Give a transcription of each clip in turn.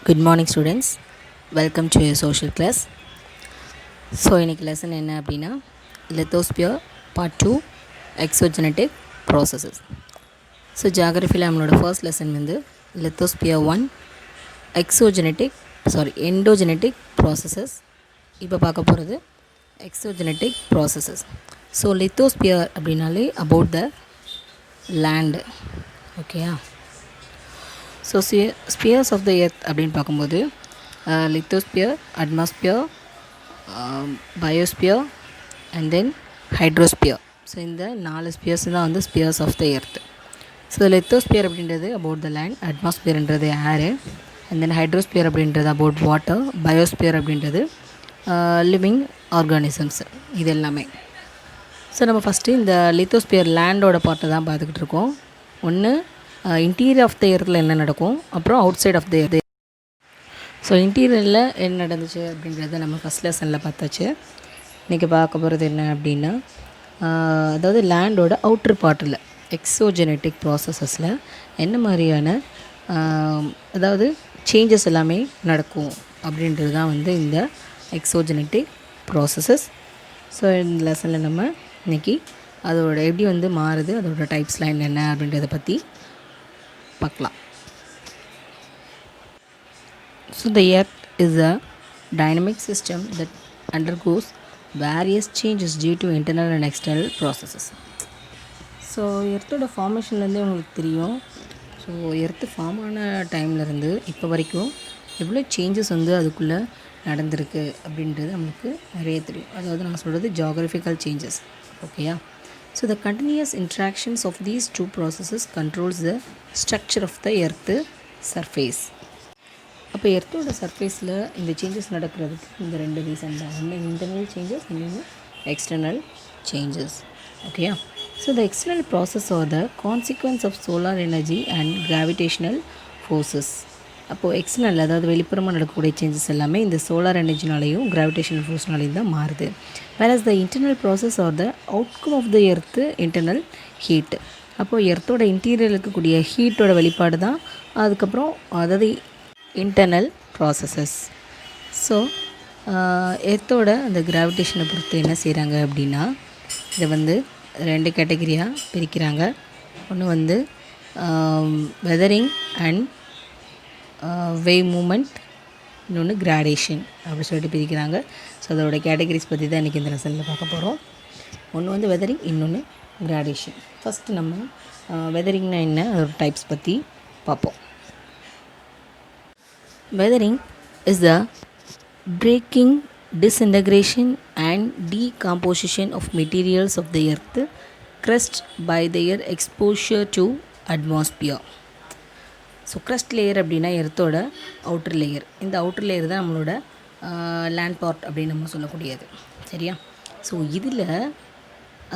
Good morning students, welcome to your social class. So இன்றைக்கி lesson என்ன அப்படின்னா lithosphere part 2 exogenetic processes. So ஜியாகிரஃபியில் நம்மளோட ஃபர்ஸ்ட் லெசன் வந்து லித்தோஸ்பியர் 1 எண்டோஜெனட்டிக் ப்ராசஸஸ். இப்போ பார்க்க போகிறது எக்ஸோஜெனட்டிக் ப்ராசஸஸ். ஸோ லித்தோஸ்பியர் அப்படின்னாலே அபவுட் த லேண்டு, ஓகேயா. So spheres of the earth அப்படின்னு பார்க்கும்போது lithosphere, atmosphere, biosphere and then hydrosphere. So இந்த 4 ஸ்பியர்ஸ் தான் வந்து spheres of the earth. So lithosphere அப்படின்றது அபவுட் த லேண்ட், அட்மாஸ்பியர்ன்றது ஏரு, அண்ட் தென் ஹைட்ரோஸ்பியர் அப்படின்றது அபவுட் வாட்டர், பயோஸ்பியர் அப்படின்றது லிவிங் ஆர்கானிசம்ஸ். இது எல்லாமே. ஸோ நம்ம ஃபஸ்ட்டு இந்த லித்தோஸ்பியர் லேண்டோட பார்ட்டை தான் பார்த்துக்கிட்டு இருக்கோம். ஒன்று இன்டீரியர் ஆஃப் த எர்த்தில் என்ன நடக்கும், அப்புறம் outside of the earth. So இன்டீரியரில் என்ன நடந்துச்சு அப்படின்றத நம்ம ஃபஸ்ட் லெசனில் பார்த்தாச்சு. இன்றைக்கி பார்க்க போகிறது என்ன அப்படின்னா, அதாவது லேண்டோட அவுட்ரு பார்ட்டில் எக்ஸோஜெனட்டிக் ப்ராசஸஸில் என்ன மாதிரியான அதாவது சேஞ்சஸ் எல்லாமே நடக்கும் அப்படின்றது தான் வந்து இந்த எக்ஸோஜெனட்டிக் ப்ராசஸஸ். ஸோ இந்த லெசனில் நம்ம இன்றைக்கி அதோட எப்படி வந்து மாறுது, அதோட டைப்ஸ்லாம் என்னென்ன அப்படின்றத பற்றி பார்க்கலாம். So the earth is a dynamic system that undergoes various changes due to internal and external processes. So எர்த்தோட ஃபார்மேஷன்லேருந்தே உங்களுக்கு தெரியும். ஸோ எர்த்து ஃபார்ம் ஆன டைம்லேருந்து இப்போ வரைக்கும் எவ்வளோ சேஞ்சஸ் வந்து அதுக்குள்ளே நடந்திருக்கு அப்படின்றது நம்மளுக்கு நிறைய தெரியும். அதாவது நான் சொல்கிறது ஜியாகிரபிக்கல் சேஞ்சஸ், ஓகேயா. So the continuous interactions of these two processes controls the structure of the earth surface. அப்போ எர்த்தோட சர்ஃபேஸில் இந்த சேஞ்சஸ் நடக்கிறதுக்கு இந்த 2 ரீசன் தான். ஒன்று இன்டர்னல் சேஞ்சஸ், இன்னொன்று எக்ஸ்டர்னல் சேஞ்சஸ், ஓகேயா. So the external process are the consequences of solar energy and gravitational forces. அப்போது எக்ஸ்டர்னல் அதாவது வெளிப்புறமாக நடக்கக்கூடிய சேஞ்சஸ் எல்லாமே இந்த சோலார் எனர்ஜினாலையும் கிராவிடேஷனல் ஃபோர்ஸ்னாலையும் தான் மாறுது. Whereas the internal process are the outcome of the earth internal heat. அப்போது எர்த்தோட இன்டீரியரில் இருக்கக்கூடிய ஹீட்டோட வெளிப்பாடு தான் அதுக்கப்புறம் அதாவது இன்டர்னல் ப்ராசஸஸ். ஸோ எர்த்தோட அந்த கிராவிடேஷனை பொறுத்து என்ன செய்கிறாங்க அப்படின்னா, இதை வந்து 2 கேட்டகரியாக பிரிக்கிறாங்க. ஒன்று வந்து வெதரிங் அண்ட் வேவ் மூமெண்ட், இன்னொன்று கிராடேஷன் அப்படி சொல்லிட்டு பிரிக்கிறாங்க. ஸோ அதோட கேட்டகரிஸ் பற்றி தான் இன்றைக்கி இந்த லெசனில் பார்க்க போகிறோம். ஒன்று வந்து வெதரிங், இன்னொன்று கிராடேஷன். ஃபஸ்ட்டு நம்ம வெதரிங்னா என்ன, அதோட டைப்ஸ் பற்றி பார்ப்போம். Weathering is the breaking, disintegration and decomposition of materials of the earth crust by their exposure to atmosphere. So crust layer அப்படின்னா எர்த்தோட அவுட்டர் லேயர். இந்த அவுட்டர் லேயர் தான் நம்மளோட லேண்ட் பார்ட் அப்படின்னு நம்ம சொல்லக்கூடியது, சரியா. ஸோ இதில்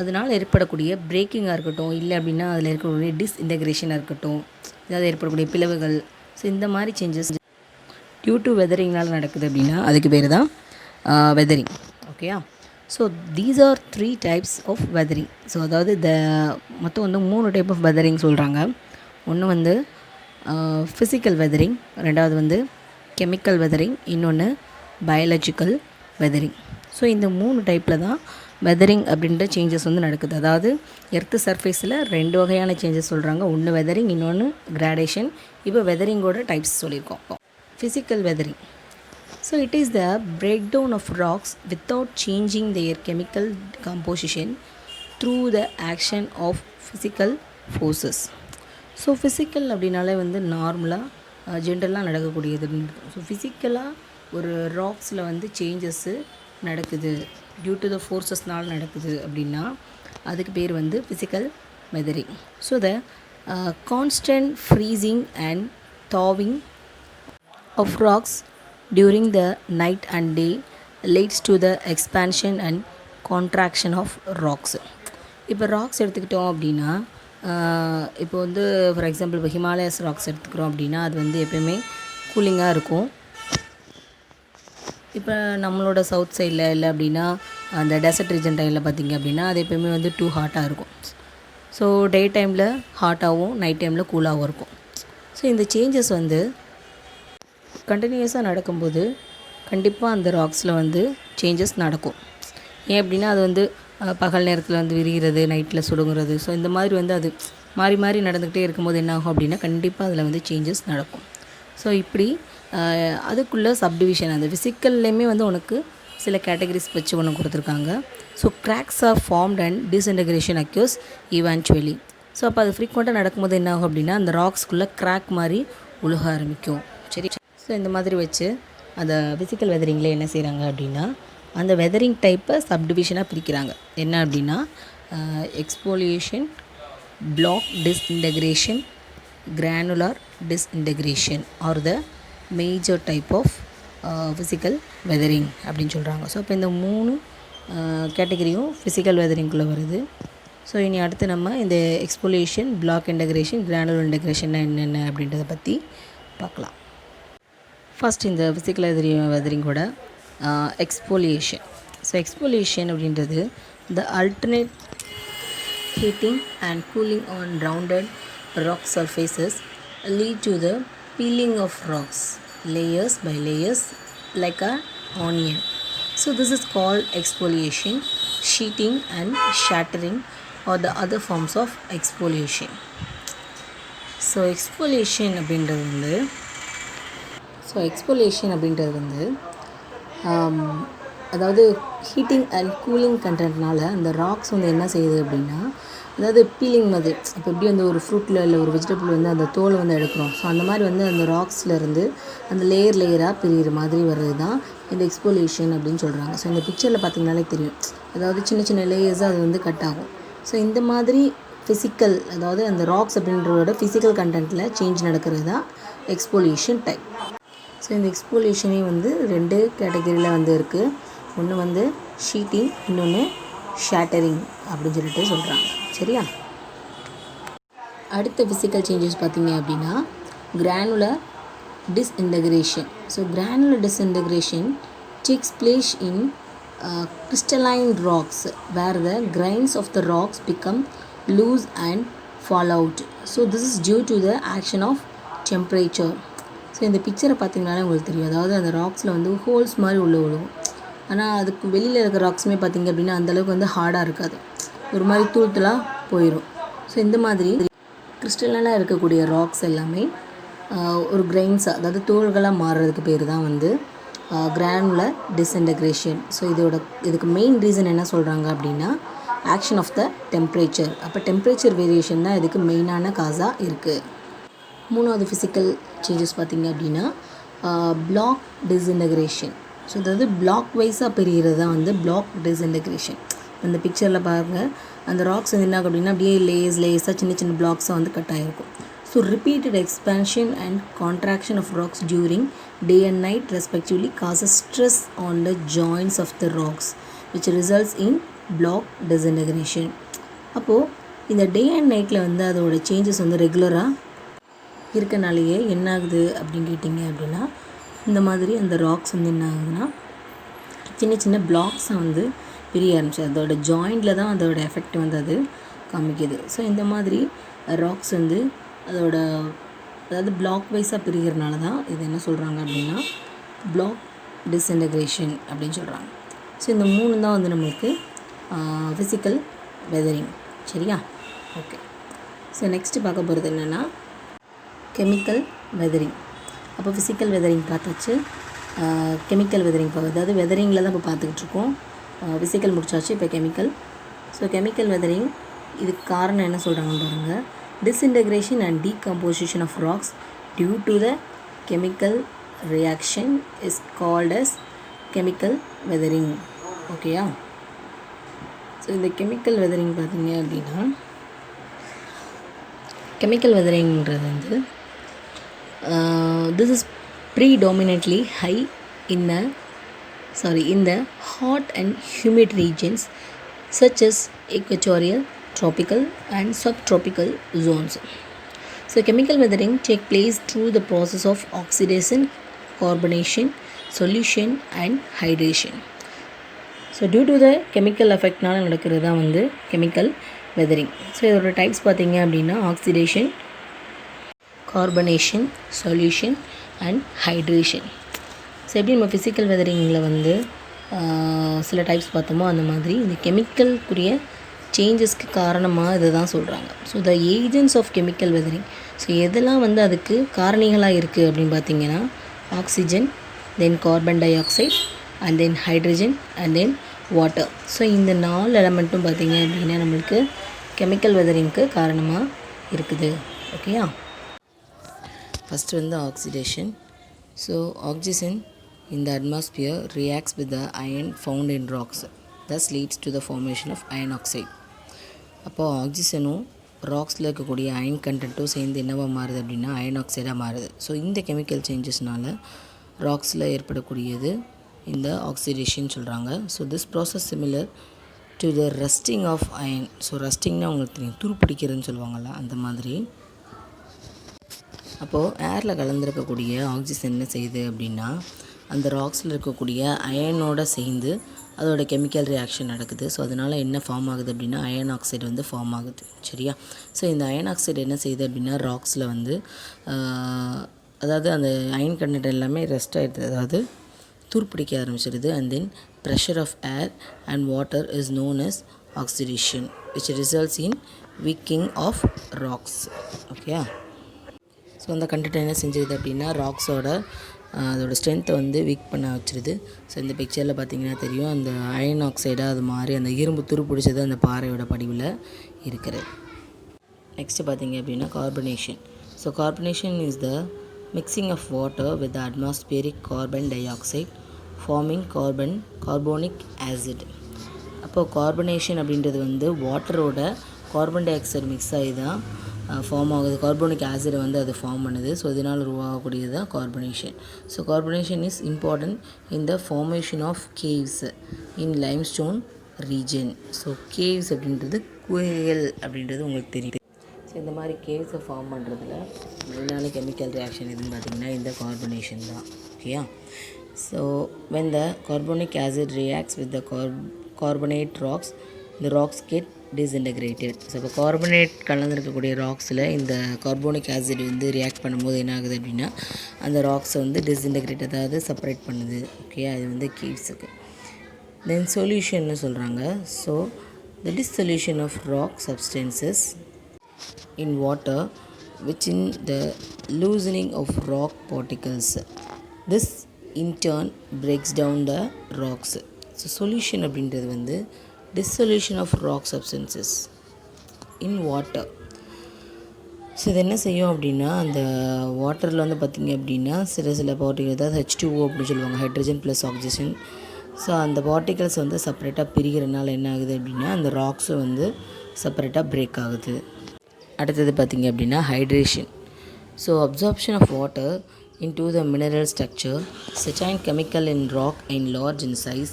அதனால் ஏற்படக்கூடிய பிரேக்கிங்காக இருக்கட்டும், இல்லை அப்படின்னா அதில் இருக்கக்கூடிய டிஸ்இன்டெக்ரேஷனாக இருக்கட்டும், ஏதாவது ஏற்படக்கூடிய பிளவுகள், ஸோ இந்த மாதிரி சேஞ்சஸ் டியூ டு வெதரிங்னால் நடக்குது அப்படின்னா அதுக்கு பேர் தான் வெதரிங், ஓகேயா. So these are 3 types of weathering. So அதாவது மொத்தம் வந்து 3 டைப் ஆஃப் வெதரிங் சொல்கிறாங்க. ஒன்று வந்து ஃபிசிக்கல் வெதரிங், ரெண்டாவது வந்து கெமிக்கல் வெதரிங், இன்னொன்று பயாலஜிக்கல் வெதரிங். ஸோ இந்த 3 டைப்பில் தான் வெதரிங் அப்படின்ற சேஞ்சஸ் வந்து நடக்குது. அதாவது எர்த்து சர்ஃபேஸில் 2 வகையான சேஞ்சஸ் சொல்கிறாங்க. ஒன்று வெதரிங், இன்னொன்று கிராடேஷன். இப்போ வெதரிங்கோட டைப்ஸ் சொல்லியிருக்கோம். Physical weathering. So it is the breakdown of rocks without changing their chemical composition through the action of physical forces. So physical அப்படின்னாலே வந்து நார்மலாக ஜென்ரலாக நடக்கக்கூடியதுன்னு இருக்கும். ஸோ ஃபிசிக்கலாக ஒரு ராக்ஸில் வந்து சேஞ்சஸ்ஸு நடக்குது, டியூ டு த ஃபோர்ஸஸ்னால் நடக்குது அப்படின்னா அதுக்கு பேர் வந்து physical weathering. So the constant freezing and thawing of rocks during the night and day leads to the expansion and contraction of rocks. இப்போ ராக்ஸ் எடுத்துக்கிட்டோம் அப்படின்னா, இப்போ வந்து ஃபார் எக்ஸாம்பிள் இப்போ ஹிமாலயஸ் ராக்ஸ் எடுத்துக்கிறோம் அப்படின்னா அது வந்து எப்போயுமே கூலிங்காக இருக்கும். இப்போ நம்மளோட சவுத் சைடில் இல்லை அப்படின்னா அந்த டெசர்ட் ரீஜன் டைமில் பார்த்திங்க அப்படின்னா அது எப்போயுமே வந்து டூ ஹாட்டாக இருக்கும். ஸோ டே டைமில் ஹாட்டாகவும் நைட் டைமில் கூலாகவும் இருக்கும். ஸோ இந்த சேஞ்சஸ் வந்து கண்டினியூஸாக நடக்கும்போது கண்டிப்பாக அந்த ராக்ஸில் வந்து சேஞ்சஸ் நடக்கும். ஏன் அப்படின்னா அது வந்து பகல் நேரத்தில் வந்து விரிகிறது, நைட்டில் சுடுங்கிறது. ஸோ இந்த மாதிரி வந்து அது மாறி மாறி நடந்துக்கிட்டே இருக்கும்போது என்ன ஆகும் அப்படின்னா கண்டிப்பாக அதில் வந்து சேஞ்சஸ் நடக்கும். ஸோ இப்படி அதுக்குள்ளே சப்டிவிஷன் அந்த ஃபிசிக்கல்லையுமே வந்து உனக்கு சில கேட்டகரிஸ் வச்சு ஒன்று கொடுத்துருக்காங்க. So cracks are formed and disintegration occurs eventually. So அப்போ அது ஃப்ரீக்வெண்ட்டாக நடக்கும்போது என்ன ஆகும் அப்படின்னா அந்த ராக்ஸ்குள்ளே கிராக் மாதிரி உழுக ஆரம்பிக்கும். சரி, ஸோ இந்த மாதிரி வச்சு அந்த ஃபிசிக்கல் வெதரிங்கில் என்ன செய்கிறாங்க அப்படின்னா அந்த வெதரிங் டைப்பை சப்டிவிஷனாக பிரிக்கிறாங்க. என்ன அப்படின்னா exfoliation, block disintegration, granular disintegration are the major type of physical weathering அப்படின்னு சொல்கிறாங்க. ஸோ இப்போ இந்த 3 கேட்டகரியும் ஃபிசிக்கல் வெதரிங்குள்ளே வருது. ஸோ இனி அடுத்து நம்ம இந்த எக்ஸ்போலியேஷன், பிளாக் இன்டகிரேஷன், கிரானுலர் இன்டகிரேஷன்னா என்னென்ன அப்படின்றத பற்றி பார்க்கலாம். ஃபர்ஸ்ட் இந்த ஃபிசிக்கல் வெதரிங்கோட எக்ஸ்போலியேஷன். ஸோ எக்ஸ்போலியேஷன் அப்படின்றது the alternate heating and cooling on rounded rock surfaces lead to the peeling of rocks layers by layers like a onion. So this is called exfoliation. Sheeting and shattering are the other forms of exfoliation. So exfoliation அப்படின்றது வந்து அதாவது heating and cooling கண்டென்ட்னால அந்த rocks வந்து என்ன செய்யுது அப்படின்னா அதாவது feeling மாதிரி. இப்போ எப்படி வந்து ஒரு ஃப்ரூட்டில் இல்லை ஒரு வெஜிடபிள் வந்து அந்த தோலை வந்து எடுக்கிறோம். ஸோ அந்த மாதிரி வந்து அந்த ராக்ஸ்லேருந்து அந்த லேயராக பிரிகிற மாதிரி வர்றது தான் இந்த எக்ஸ்போலியேஷன் அப்படின்னு சொல்கிறாங்க. ஸோ இந்த பிக்சரில் பார்த்திங்கனாலே தெரியும், அதாவது சின்ன சின்ன லேயர்ஸாக அது வந்து கட் ஆகும். ஸோ இந்த மாதிரி ஃபிசிக்கல், அதாவது அந்த ராக்ஸ் அப்படின்றதோட ஃபிசிக்கல் கண்டென்ட்டில் சேஞ்ச் நடக்கிறது தான் எக்ஸ்போலியேஷன் டைப். ஸோ இந்த எக்ஸ்போலியேஷனே வந்து 2 கேட்டகரியில் வந்து இருக்குது. ஒன்று வந்து ஷீட்டிங், இன்னொன்று ஷேட்டரிங் அப்படின்னு சொல்லிட்டு சொல்கிறாங்க. சரியா? அடுத்த ஃபிசிக்கல் சேஞ்சஸ் பார்த்திங்க அப்படின்னா granular disintegration. So granular disintegration takes place in crystalline rocks where the grains of the rocks become loose and fall out. So this is due to the action of temperature. So இந்த பிக்சரை பார்த்திங்கனாலே உங்களுக்கு தெரியும், அதாவது அந்த ராக்ஸில் வந்து holes மாதிரி உள்ள விழுவும். ஆனால் அதுக்கு வெளியில் இருக்கிற ராக்ஸுமே பார்த்திங்க அப்படின்னா அந்தளவுக்கு வந்து ஹார்டாக இருக்காது, ஒரு மாதிரி தூள்தலாக போயிடும். ஸோ இந்த மாதிரி கிறிஸ்டலாக இருக்கக்கூடிய ராக்ஸ் எல்லாமே ஒரு கிரெயின்ஸாக, அதாவது தோள்களாக மாறுறதுக்கு பேர் தான் வந்து கிரானுலர் டிஸ்இன்டகிரேஷன். ஸோ இதுக்கு மெயின் ரீசன் என்ன சொல்கிறாங்க அப்படின்னா ஆக்ஷன் ஆஃப் த டெம்பரேச்சர். அப்போ டெம்பரேச்சர் வேரியேஷன் தான் இதுக்கு மெயினான காசாக இருக்குது. 3வது ஃபிசிக்கல் சேஞ்சஸ் பார்த்திங்க அப்படின்னா பிளாக் டிஸ்இன்டகிரேஷன். ஸோ அதாவது பிளாக் வைஸாக பிரிகிறது தான் வந்து பிளாக் டிஸ்இன்டகிரேஷன். அந்த பிக்சரில் பாருங்கள், அந்த ராக்ஸ் வந்து என்ன அப்படின்னா அப்படியே லேயர்ஸாக சின்ன சின்ன பிளாக்ஸாக வந்து கட் ஆகிருக்கும். So repeated expansion and contraction of rocks during day and night respectively causes stress on the joints of the rocks which results in block disintegration. அப்போது இந்த டே அண்ட் நைட்டில் வந்து அதோட சேஞ்சஸ் வந்து ரெகுலராக இருக்கனாலேயே என்ன ஆகுது அப்படின்னு கேட்டிங்க அப்படின்னா இந்த மாதிரி அந்த ராக்ஸ் வந்து என்ன ஆகுதுன்னா சின்ன சின்ன பிளாக்ஸை வந்து பிரிய ஆரம்பிச்சு அதோட ஜாயிண்டில் தான் அதோட எஃபெக்ட் வந்து அது காமிக்குது. ஸோ இந்த மாதிரி ராக்ஸ் வந்து அதாவது பிளாக் வைஸாக பிரிகிறனால தான் இது என்ன சொல்கிறாங்க அப்படின்னா பிளாக் டிஸ்இன்டகிரேஷன் அப்படின்னு சொல்கிறாங்க. ஸோ இந்த 3 தான் வந்து நம்மளுக்கு ஃபிசிக்கல் வெதரிங். சரியா? ஓகே. ஸோ நெக்ஸ்ட்டு பார்க்க போகிறது என்னென்னா கெமிக்கல் வெதரிங். அப்போ ஃபிசிக்கல் வெதரிங் பார்த்தாச்சு, கெமிக்கல் வெதரிங் அதாவது வெதரிங்கில் தான் இப்போ பார்த்துக்கிட்டு இருக்கோம். ஃபிசிக்கல் முடிச்சாச்சு, இப்போ கெமிக்கல். ஸோ கெமிக்கல் வெதரிங் இதுக்கு காரணம் என்ன சொல்கிறாங்கன்னு பாருங்கள். Disintegration and decomposition of rocks due to the chemical reaction is called as chemical weathering. ஓகேயா? ஸோ இந்த கெமிக்கல் வெதரிங் பார்த்தீங்க அப்படின்னா கெமிக்கல் வெதரிங்கிறது வந்து this is predominantly high in the hot and humid regions such as equatorial, tropical and subtropical zones. So chemical weathering take place through the process of oxidation, carbonation, solution and hydration. So due to the chemical effect நால நடக்கிறது தான் வந்து chemical weathering. So இதோட types பார்த்தீங்க அப்படின்னா oxidation, carbonation, solution and hydration. So எப்படி நம்ம physical வெதரிங்கில் வந்து சில டைப்ஸ் பார்த்தோமோ அந்த மாதிரி இந்த கெமிக்கல்க்குரிய சேஞ்சஸ்க்கு காரணமாக இதை தான் சொல்கிறாங்க. So the agents of chemical weathering. So எதெல்லாம் வந்து அதுக்கு காரணிகளாக இருக்குது அப்படின்னு பார்த்தீங்கன்னா oxygen, then carbon dioxide, and then hydrogen, and then water. So இந்த 4 எலமெண்ட்டும் பார்த்திங்க அப்படின்னா நம்மளுக்கு கெமிக்கல் வெதரிங்க்கு காரணமாக இருக்குது. ஓகேயா? ஃபஸ்ட்டு வந்து oxidation. So oxygen in the atmosphere reacts with the iron found in rocks, thus leads to the formation of iron oxide. அப்போது ஆக்சிஜனும் ராக்ஸில் இருக்கக்கூடிய அயன் கண்டென்ட்டும் சேர்ந்து என்னவாக மாறுது அப்படின்னா அயன் ஆக்சைடாக மாறுது. ஸோ இந்த கெமிக்கல் சேஞ்சஸ்னால் ராக்ஸில் ஏற்படக்கூடியது இந்த ஆக்சிடேஷன் சொல்கிறாங்க. So this process similar to the rusting of iron. So ரஸ்டிங்னா உங்களுக்கு தெரியும், துருப்பிடிக்கிறதுன்னு சொல்லுவாங்கள்ல, அந்த மாதிரி. அப்போது ஏரில் கலந்துருக்கக்கூடிய ஆக்சிஜன் என்ன செய்யுது அப்படின்னா அந்த ராக்ஸில் இருக்கக்கூடிய அயனோடு சேர்ந்து அதோட கெமிக்கல் ரியாக்ஷன் நடக்குது. ஸோ அதனால் என்ன ஃபார்ம் ஆகுது அப்படின்னா அயன் ஆக்சைடு வந்து ஃபார்ம் ஆகுது. சரியா? ஸோ இந்த அயன் ஆக்சைடு என்ன செய்யுது அப்படின்னா ராக்ஸில் வந்து அதாவது அந்த அயன் கண்டென்ட் எல்லாமே ரெஸ்ட் ஆகிடுது, அதாவது துருப்பிடிக்க ஆரம்பிச்சிடுது. And then pressure of air and water is known as oxidation which results in weaking of rocks. ஓகேயா? ஸோ அந்த கண்டென்ட் என்ன செஞ்சுது அப்படின்னா ராக்ஸோட அதோட ஸ்ட்ரென்த்தை வந்து வீக் பண்ண வச்சுருது. ஸோ இந்த பிக்சரில் பார்த்திங்கன்னா தெரியும், அந்த அயன் ஆக்சைடாக அது மாதிரி அந்த இரும்பு துரு பிடிச்சது அந்த பாறையோட படிவில் இருக்கிறது. நெக்ஸ்ட்டு பார்த்திங்க அப்படின்னா carbonation. So carbonation is the mixing of water with the atmospheric carbon dioxide forming carbonic acid. அப்போது கார்பனேஷன் அப்படின்றது வந்து வாட்டரோட கார்பன் டை ஆக்சைடு மிக்ஸ் ஆகி தான் ஃபார்ம் ஆகுது. கார்போனிக் ஆசிடை வந்து அது ஃபார்ம் பண்ணுது. ஸோ இதனால் உருவாகக்கூடியது தான் carbonation. So carbonation is important in the formation of caves in limestone region. So caves அப்படின்றது குகைகள் அப்படின்றது உங்களுக்கு தெரியுது. ஸோ இந்த மாதிரி கேவ்ஸை ஃபார்ம் பண்ணுறதுல மெயினான கெமிக்கல் ரியாக்ஷன் எதுன்னு பார்த்திங்கன்னா இந்த கார்பனேஷன் தான். ஓகேயா? So when the carbonic acid reacts with the carbonate rocks, the rocks get disintegrated. So இப்போ கார்பனேட் கலந்துருக்கக்கூடிய ராக்ஸில் இந்த கார்போனிக் ஆசிட் வந்து ரியாக்ட் பண்ணும்போது என்ன ஆகுது அப்படின்னா அந்த ராக்ஸை வந்து டிஸ்இன்டெகிரேட், அதாவது செப்பரேட் பண்ணுது. ஓகே, அது வந்து கேவ்ஸுக்கு. தென் சொல்யூஷன்னு சொல்கிறாங்க. So the dissolution of rock substances in water which in the loosening of rock particles. This in turn breaks down the rocks. So solution அப்படின்றது வந்து dissolution of rock substances in water. So இது என்ன செய்யும் அப்படின்னா அந்த வாட்டரில் வந்து பார்த்திங்க அப்படின்னா சில பார்ட்டிகல், அதாவது H2O அப்படின்னு சொல்லுவாங்க, ஹைட்ரஜன் ப்ளஸ் ஆக்சிஜன். ஸோ அந்த பார்ட்டிகல்ஸ் வந்து செப்பரேட்டாக பிரிகிறனால என்ன ஆகுது அப்படின்னா அந்த ராக்ஸும் வந்து செப்பரேட்டாக பிரேக் ஆகுது. அடுத்தது பார்த்திங்க அப்படின்னா hydration. So absorption of water into the mineral structure, certain chemical in rock in large in size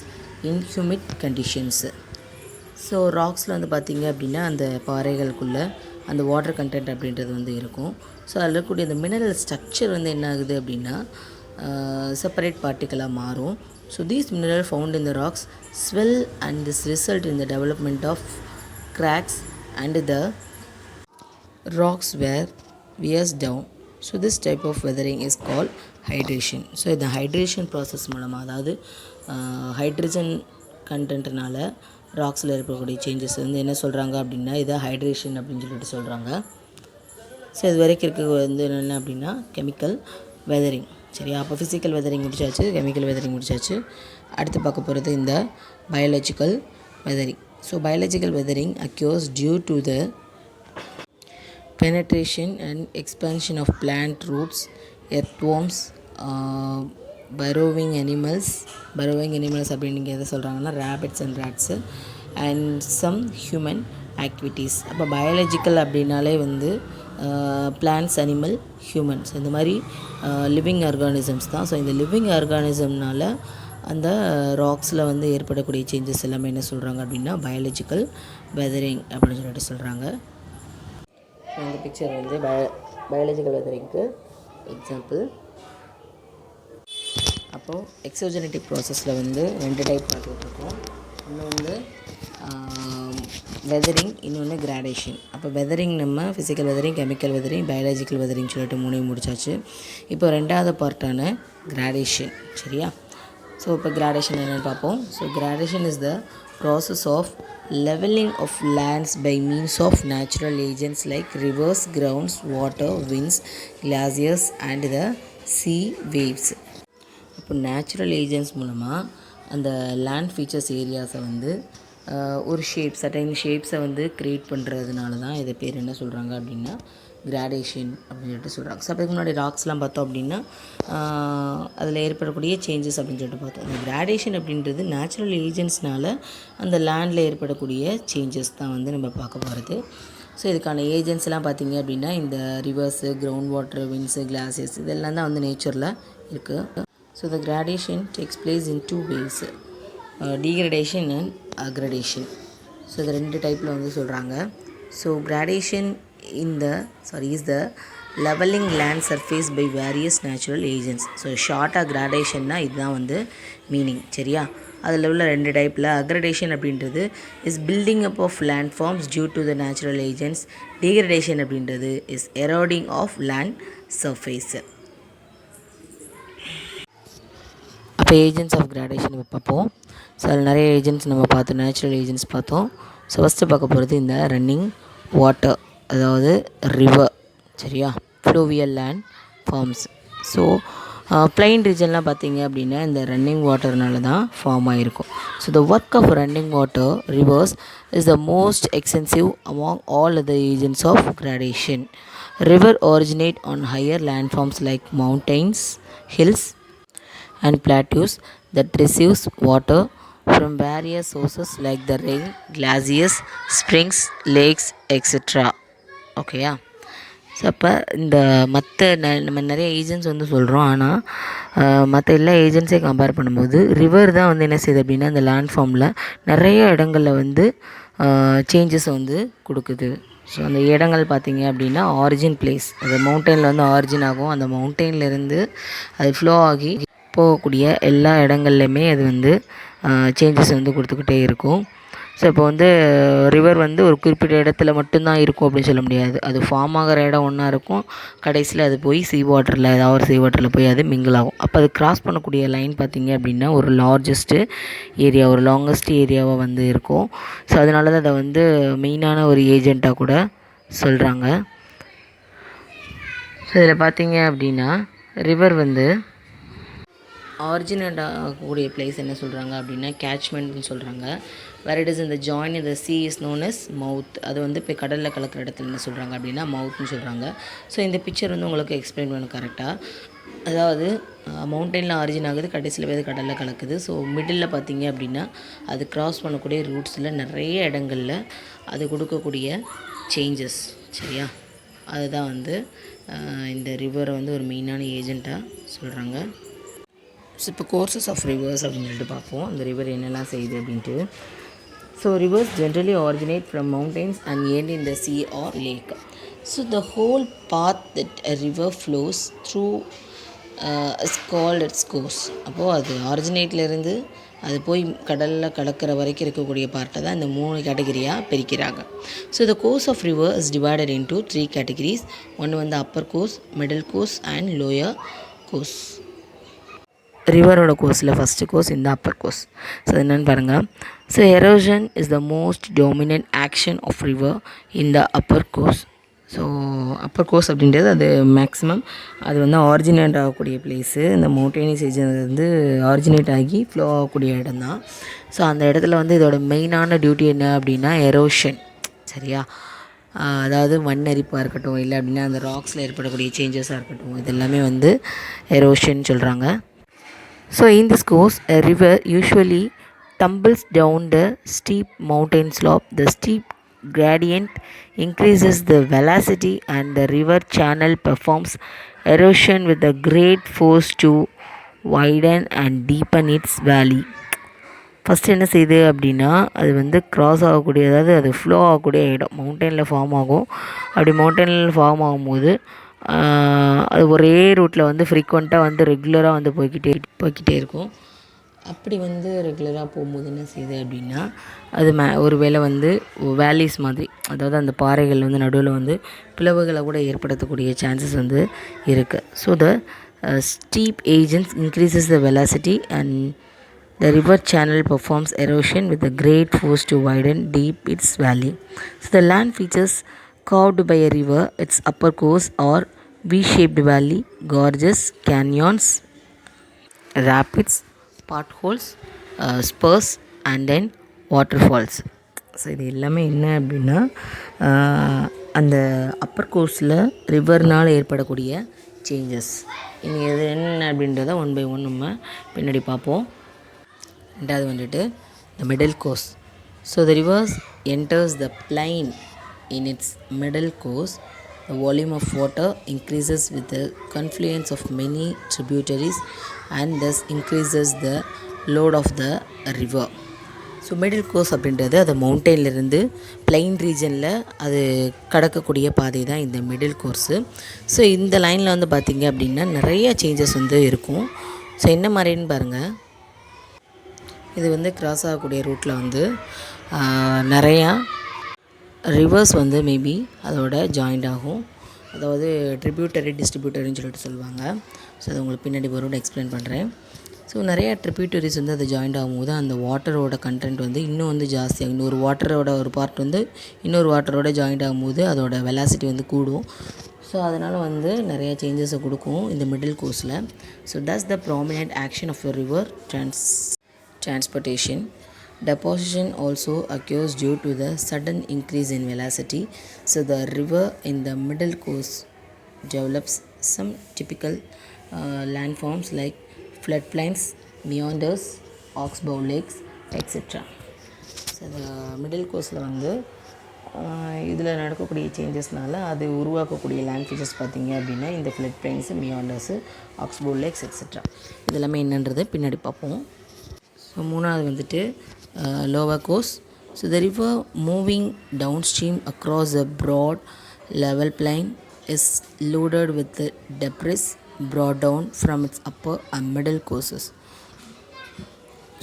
in humid conditions. So ராக்ஸில் வந்து பார்த்திங்க அப்படின்னா அந்த பாறைகளுக்குள்ளே அந்த வாட்டர் கண்டென்ட் அப்படின்றது வந்து இருக்கும். ஸோ அதில் இருக்கக்கூடிய அந்த மினரல் ஸ்ட்ரக்சர் வந்து என்ன ஆகுது அப்படின்னா செப்பரேட் பார்ட்டிக்கலாக மாறும். So these mineral found in the rocks swell and this result in the development of cracks and the rocks were wears down. So this type of weathering is call hydration. So இந்த hydration process மூலமாக, அதாவது hydrogen கண்டென்ட்னால ராக்ஸில் இருக்கக்கூடிய changes வந்து என்ன சொல்கிறாங்க அப்படின்னா இதை hydration அப்படின்னு சொல்லிட்டு சொல்கிறாங்க. ஸோ இது வரைக்கும் இருக்க வந்து என்ன அப்படின்னா கெமிக்கல் வெதரிங். சரியா? அப்போ ஃபிசிக்கல் வெதரிங் முடிச்சாச்சு, கெமிக்கல் வெதரிங் முடிச்சாச்சு. அடுத்து பார்க்க போகிறது இந்த biological weathering. So biological weathering occurs due to the penetration and expansion of plant roots, earthworms, burrowing animals அப்படின்னு நீங்கள் எதை சொல்கிறாங்கன்னா rabbits and rats and some human activities. அப்போ பயாலஜிக்கல் அப்படின்னாலே வந்து பிளான்ட்ஸ், அனிமல், ஹியூமன்ஸ், இந்த மாதிரி லிவிங் ஆர்கானிசம்ஸ் தான். ஸோ இந்த லிவிங் ஆர்கானிசம்னால் அந்த ராக்ஸில் வந்து ஏற்படக்கூடிய சேஞ்சஸ் எல்லாமே என்ன சொல்கிறாங்க அப்படின்னா பயாலஜிக்கல் வெதரிங் அப்படின்னு சொல்லிட்டு சொல்கிறாங்க. இந்த பிக்சர் வந்து பயாலஜிக்கல் வெதரிங்க்கு எக்ஸாம்பிள். அப்போது எக்ஸோஜெனட்டிக் ப்ராசஸில் வந்து 2 டைப் பார்த்துட்ருக்கோம். ஒன்று வந்து வெதரிங், இன்னொன்று கிராடேஷன். அப்போ வெதரிங் நம்ம physical weathering, chemical weathering, biological weathering சொல்லிட்டு 3 முடிச்சாச்சு. இப்போ 2வது பார்ட்டான கிராடேஷன். சரியா? ஸோ இப்போ கிராடேஷன் என்னென்னு பார்ப்போம். So gradation is the process of leveling of lands by means of natural agents like rivers, grounds, water, winds, glaciers and the sea waves. இப்போ நேச்சுரல் ஏஜென்ட்ஸ் மூலமாக அந்த லேண்ட் ஃபீச்சர்ஸ் ஏரியாஸை வந்து ஒரு certain ஷேப்ஸை வந்து create பண்ணுறதுனால தான் இதை பேர் என்ன சொல்கிறாங்க அப்படின்னா கிராடேஷன் அப்படின்னு சொல்லிட்டு சொல்கிறாங்க. ஸோ அதுக்கு முன்னாடி ராக்ஸ்லாம் பார்த்தோம் அப்படின்னா அதில் ஏற்படக்கூடிய சேஞ்சஸ் அப்படின்னு சொல்லிட்டு பார்த்தோம். அந்த கிராடேஷன் அப்படின்றது நேச்சுரல் ஏஜென்ட்ஸ்னால் அந்த லேண்டில் ஏற்படக்கூடிய சேஞ்சஸ் தான் வந்து நம்ம பார்க்க போகிறது. ஸோ இதுக்கான ஏஜென்ட்ஸ்லாம் பார்த்திங்க அப்படின்னா இந்த ரிவர்ஸு, கிரவுண்ட் வாட்டர், விண்ட்ஸு, கிளாஸஸ் இதெல்லாம் தான் வந்து நேச்சரில் இருக்குது. So the gradation takes place in 2 ways, degradation and aggradation. So இது 2 டைப்பில் வந்து சொல்கிறாங்க. So gradation is the leveling land surface by various natural agents. So ஷார்ட்டாக கிராடேஷன்னா இதுதான் வந்து மீனிங். சரியா? அதில் உள்ள 2 டைப்பில் அக்ரடேஷன் அப்படின்றது is building up of land forms due to the natural agents. Degradation அப்படின்றது is eroding of land surface. அப்போ ஏஜென்ட்ஸ் ஆஃப் கிராடேஷன் நம்ம பார்ப்போம். ஸோ அதில் நிறைய ஏஜென்ட்ஸ் நம்ம பார்த்தோம், நேச்சுரல் ஏஜென்ட்ஸ் பார்த்தோம். ஸோ ஃபஸ்ட்டு பார்க்க போகிறது இந்த ரன்னிங் வாட்டர், அதாவது ரிவர். சரியா? Fluvial land forms. So plain ரீஜன்லாம் பார்த்தீங்க அப்படின்னா இந்த ரன்னிங் வாட்டர்னால தான் ஃபார்ம் ஆகிருக்கும். So the work of running water rivers is the most extensive among all other agents of gradation. River originate on higher landforms like mountains, hills and plateaus that receives water from various sources like the rain, glaciers, springs, lakes, etc. ஓகேயா? So அப்போ இந்த நம்ம நிறைய agents வந்து சொல்கிறோம். ஆனால் மற்ற எல்லா ஏஜென்ட்ஸையும் கம்பேர் பண்ணும்போது ரிவர் தான் வந்து என்ன செய்யுது அப்படின்னா அந்த லேண்ட் ஃபார்மில் நிறைய இடங்களில் வந்து சேஞ்சஸை வந்து கொடுக்குது. ஸோ அந்த இடங்கள் பார்த்திங்க அப்படின்னா ஆரிஜின் பிளேஸ், அது மவுண்டெயினில் வந்து ஆரிஜின் ஆகும். அந்த மவுண்டெயின்லேருந்து அது ஃப்ளோ ஆகி போகக்கூடிய எல்லா இடங்கள்லையுமே அது வந்து சேஞ்சஸ் வந்து கொடுத்துக்கிட்டே இருக்கும். ஸோ இப்போ வந்து ரிவர் வந்து ஒரு குறிப்பிட்ட இடத்துல மட்டும்தான் இருக்கும் அப்படின்னு சொல்ல முடியாது. அது ஃபார்ம் ஆகிற இடம் ஒன்றா இருக்கும், கடைசியில் அது போய் சீ வாட்டரில் ஏதாவது ஒரு சீ வாட்டரில் போய் அது மிங்கிள் ஆகும். அப்போ அது கிராஸ் பண்ணக்கூடிய லைன் பார்த்திங்க அப்படின்னா ஒரு லார்ஜஸ்ட்டு ஏரியா, ஒரு லாங்கஸ்ட் ஏரியாவாக வந்து இருக்கும். ஸோ அதனால தான் அதை வந்து மெயினான ஒரு ஏஜெண்ட்டாக கூட சொல்கிறாங்க. ஸோ இதில் பார்த்திங்க அப்படின்னா ரிவர் வந்து ஆரிஜினேட் ஆகக்கூடிய பிளேஸ் என்ன சொல்கிறாங்க அப்படின்னா கேட்ச்மெண்ட்னு சொல்கிறாங்க. வேர் இட் இஸ் இந்த ஜாயின் இந்த சி இஸ் நோன் அஸ் மவுத். அது வந்து இப்போ கடலில் கலக்கிற இடத்துல என்ன சொல்கிறாங்க அப்படின்னா மவுத்னு சொல்கிறாங்க. ஸோ இந்த பிக்சர் வந்து உங்களுக்கு எக்ஸ்பிளைன் பண்ணணும் கரெக்டாக. அதாவது மவுண்டெயினில் ஆரிஜின் ஆகுது, கடைசியில் போய் கடலில் கலக்குது. ஸோ மிடில் பார்த்திங்க அப்படின்னா அது க்ராஸ் பண்ணக்கூடிய ரூட்ஸில் நிறைய இடங்களில் அது கொடுக்கக்கூடிய சேஞ்சஸ். சரியா? அதுதான் வந்து இந்த ரிவரை வந்து ஒரு மெயினான ஏஜெண்ட்டாக சொல்கிறாங்க. ஸோ இப்போ கோர்சஸ் ஆஃப் ரிவர்ஸ் அப்படின்னு சொல்லிட்டு பார்ப்போம், அந்த ரிவர் என்னெல்லாம் செய்யுது அப்படின்ட்டு. So reverse generally originate from mountains and end in the sea or lake. So the whole path that a river flows through is called its course. அப்போது அது ஆரிஜினேட்லேருந்து அது போய் கடலில் கலக்கிற வரைக்கும் இருக்கக்கூடிய பார்ட்டை தான் இந்த 3 கேட்டகரியாக பிரிக்கிறாங்க. So the course of river is divided into 3 categories. ஒன்று வந்து upper course, middle course and lower course. ரிவரோட கோர்ஸில் ஃபஸ்ட்டு கோர்ஸ் இந்த அப்பர் கோர்ஸ். ஸோ என்னென்னு பாருங்கள். So erosion is the most dominant action of river in the upper course. So upper course அப்படின்றது அது maximum அது வந்து ஆரிஜினேட் ஆகக்கூடிய பிளேஸு. இந்த மவுண்டெயினிஸ் ரீஜன் வந்து ஆரிஜினேட் ஆகி ஃப்ளோ ஆகக்கூடிய இடம் தான். ஸோ அந்த இடத்துல வந்து இதோட மெயினான டியூட்டி என்ன அப்படின்னா எரோஷன். சரியா? அதாவது மண் அரிப்பாக இருக்கட்டும், இல்லை அப்படின்னா அந்த ராக்ஸில் ஏற்படக்கூடிய சேஞ்சஸாக இருக்கட்டும், இதெல்லாமே வந்து எரோஷன் சொல்கிறாங்க. So in this course, a river usually tumbles down the steep mountain slope. The steep gradient increases the velocity and the river channel performs erosion with a great force to widen and deepen its valley. First என்ன செய்யுது அப்படின்னா அது வந்து cross ஆகக்கூடிய, அதாவது அது flow ஆகக்கூடிய இடம் மவுண்டெயினில் ஃபார்ம் ஆகும். அப்படி மவுண்டெயினில் ஃபார்ம் ஆகும்போது அது ஒரே ரூட்டில் வந்து ஃப்ரீக்வெண்ட்டாக வந்து ரெகுலராக வந்து போய்கிட்டே இருக்கும். அப்படி வந்து ரெகுலராக போகும்போது என்ன செய்யுது அப்படின்னா அது ஒரு வேளை வந்து வேலிஸ் மாதிரி, அதாவது அந்த பாறைகள் வந்து நடுவில் வந்து பிளவுகளை கூட ஏற்படுத்தக்கூடிய சான்சஸ் வந்து இருக்குது. So the steep agents increases the velocity and the river channel performs erosion with a great force to widen deep its valley. So the land features carved by a river, its upper course or V-shaped valley, gorges, canyons, rapids, potholes, spurs and then waterfalls. So இது எல்லாமே என்ன அப்படின்னா அந்த அப்பர் கோர்ஸில் ரிவர்னால் ஏற்படக்கூடிய changes. இனி எது என்ன அப்படின்றத ஒன் பை ஒன் நம்ம பின்னாடி பார்ப்போம். ரெண்டாவது வந்துட்டு த middle course. So the reverse enters the plain in it's middle course. The volume of water increases with the confluence of many tributaries and thus increases the load of the river. So middle course அப்படின்றது அது மவுண்டெயின்லேருந்து plain ரீஜனில் அது கடக்கக்கூடிய பாதை தான் இந்த middle course. So இந்த லைனில் வந்து பார்த்திங்க அப்படின்னா நிறைய சேஞ்சஸ் வந்து இருக்கும். ஸோ என்ன மாதிரின்னு பாருங்கள். இது வந்து கிராஸ் ஆகக்கூடிய ரூட்டில் வந்து நிறையா ரிவர்ஸ் வந்து மேபி அதோட ஜாயிண்ட் ஆகும். அதாவது ட்ரிபியூட்டரி டிஸ்ட்ரிபியூட்டரின்னு சொல்லிட்டு சொல்லுவாங்க. ஸோ அது உங்களுக்கு பின்னாடி வரும் எக்ஸ்பிளைன் பண்ணுறேன். ஸோ நிறையா ட்ரிபியூட்டரிஸ் வந்து அது ஜாயிண்ட் ஆகும்போது அந்த வாட்டரோட கண்டென்ட் வந்து இன்னும் வந்து ஜாஸ்தியாகும். இன்னொரு வாட்டரோட ஒரு பார்ட் வந்து இன்னொரு வாட்டரோட ஜாயிண்ட் ஆகும்போது அதோட வெலாசிட்டி வந்து கூடும். ஸோ அதனால் வந்து நிறையா சேஞ்சஸை கொடுக்கும் இந்த மிடில் கோர்ஸில். So that's the prominent action of the river transportation. Deposition also occurs due to the sudden increase in velocity. So the river in the middle course develops some typical landforms like floodplains, meanders, oxbow lakes, etc. So இந்த middle கோர்ஸில் வந்து இதில் நடக்கக்கூடிய சேஞ்சஸ்னால அது உருவாக்கக்கூடிய land features பார்த்திங்க அப்படின்னா இந்த flood plains, meanders, oxbow lakes etcetera இதெல்லாமே என்னன்றது பின்னாடி பார்ப்போம். ஸோ மூணாவது வந்துட்டு lower course. So the river moving downstream across a broad level plain is loaded with the debris brought down from its upper and middle courses.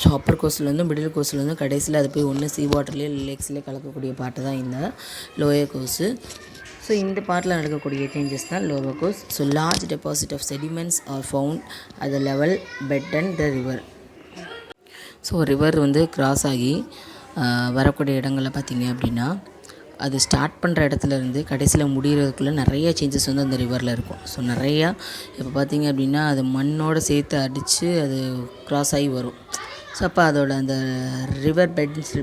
So upper கோர்ஸ்லேருந்து middle கோர்ஸ்லேருந்து கடைசியில் அது போய் ஒன்று சீ வாட்டர்லேயே லேக்ஸ்லேயே கலக்கக்கூடிய பாட்டு தான் இந்த லோயர் கோர்ஸு. ஸோ இந்த பார்ட்டில் நடக்கக்கூடிய சேஞ்சஸ் தான் lower course. So large deposit of sediments are found at the level bed and the river. So river வந்து கிராஸ் ஆகி வரக்கூடிய இடங்களில் பார்த்திங்க அப்படின்னா அது ஸ்டார்ட் பண்ணுற இடத்துலேருந்து கடைசியில் முடிகிறதுக்குள்ளே நிறைய சேஞ்சஸ் வந்து அந்த ரிவரில் இருக்கும். ஸோ நிறையா இப்போ பார்த்திங்க அப்படின்னா அது மண்ணோடு சேர்த்து அடித்து அது கிராஸ் ஆகி வரும். ஸோ அப்போ அதோட அந்த ரிவர்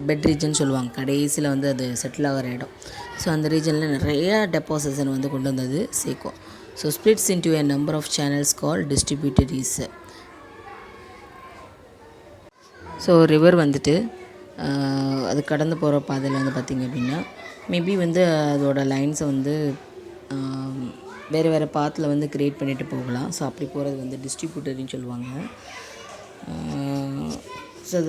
பெட் ரீஜன் சொல்லுவாங்க, கடைசியில் வந்து அது செட்டில் ஆகிற இடம். ஸோ அந்த ரீஜனில் நிறையா டெபாசிஷன் வந்து கொண்டு வந்தது சேர்க்கும். So splits into a number of channels called distributaries. So river வந்துட்டு அது கடந்து போகிற பாதையில் வந்து பார்த்திங்க அப்படின்னா மேபி வந்து அதோட லைன்ஸை வந்து வேறு வேறு பாத்தில் வந்து க்ரியேட் பண்ணிட்டு போகலாம். ஸோ அப்படி போகிறது வந்து டிஸ்ட்ரிபியூட்டரின்னு சொல்லுவாங்க. So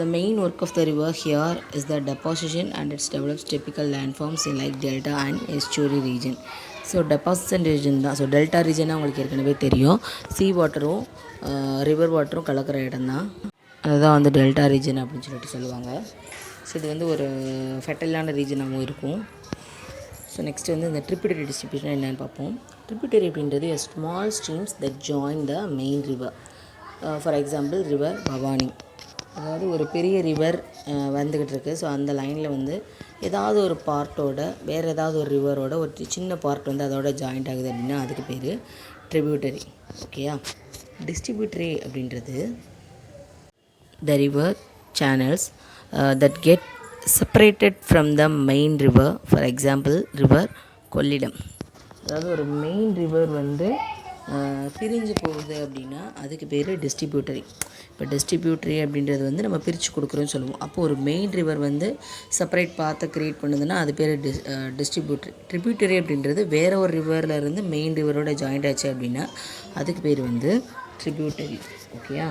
the main work of the river here is the deposition and it develops typical landforms in like delta and estuary region. So deposition region தான். ஸோ டெல்டா ரீஜனாக உங்களுக்கு ஏற்கனவே தெரியும், சீ வாட்டரும் ரிவர் வாட்டரும் கலக்கிற இடம் தான், அதுதான் வந்து டெல்டா ரீஜன் அப்படின்னு சொல்லிட்டு சொல்லுவாங்க. ஸோ இது வந்து ஒரு ஃபெர்டைலான ரீஜனாகவும் இருக்கும். ஸோ நெக்ஸ்ட் வந்து இந்த ட்ரிபியூட்டரி டிஸ்ட்ரிபியூஷன் என்னென்னு பார்ப்போம். ட்ரிபியூட்டரி அப்படின்றது a small streams that join the main river. For example river Bhavani, அதாவது ஒரு பெரிய ரிவர் வந்துக்கிட்டு இருக்குது. ஸோ அந்த லைனில் வந்து ஏதாவது ஒரு பார்ட்டோட வேறு ஏதாவது ஒரு ரிவரோட ஒரு சின்ன பார்ட் வந்து அதோட ஜாயிண்ட் ஆகுது அப்படின்னா அதுக்கு பேர் ட்ரிபியூட்டரி. ஓகேயா. டிஸ்ட்ரிபியூட்டரி அப்படின்றது the river channels that get separated from the main river. For example river Kollidam. அதாவது ஒரு மெயின் ரிவர் வந்து பிரிஞ்சு போகுது அப்படின்னா அதுக்கு பேர் டிஸ்ட்ரிபியூட்டரி. இப்போ டிஸ்ட்ரிபியூட்டரி அப்படின்றது வந்து நம்ம பிரித்து கொடுக்குறோன்னு சொல்லுவோம். அப்போது ஒரு மெயின் ரிவர் வந்து செப்பரேட் பாத்தை க்ரியேட் பண்ணுதுன்னா அது பேர் டிஸ்ட்ரிபியூட்டரி. ட்ரிபியூட்டரி அப்படின்றது வேறு ஒரு ரிவரில் இருந்து மெயின் ரிவரோட ஜாயிண்ட் ஆச்சு அப்படின்னா அதுக்கு பேர் வந்து ட்ரிபியூட்டரி. ஓகேயா.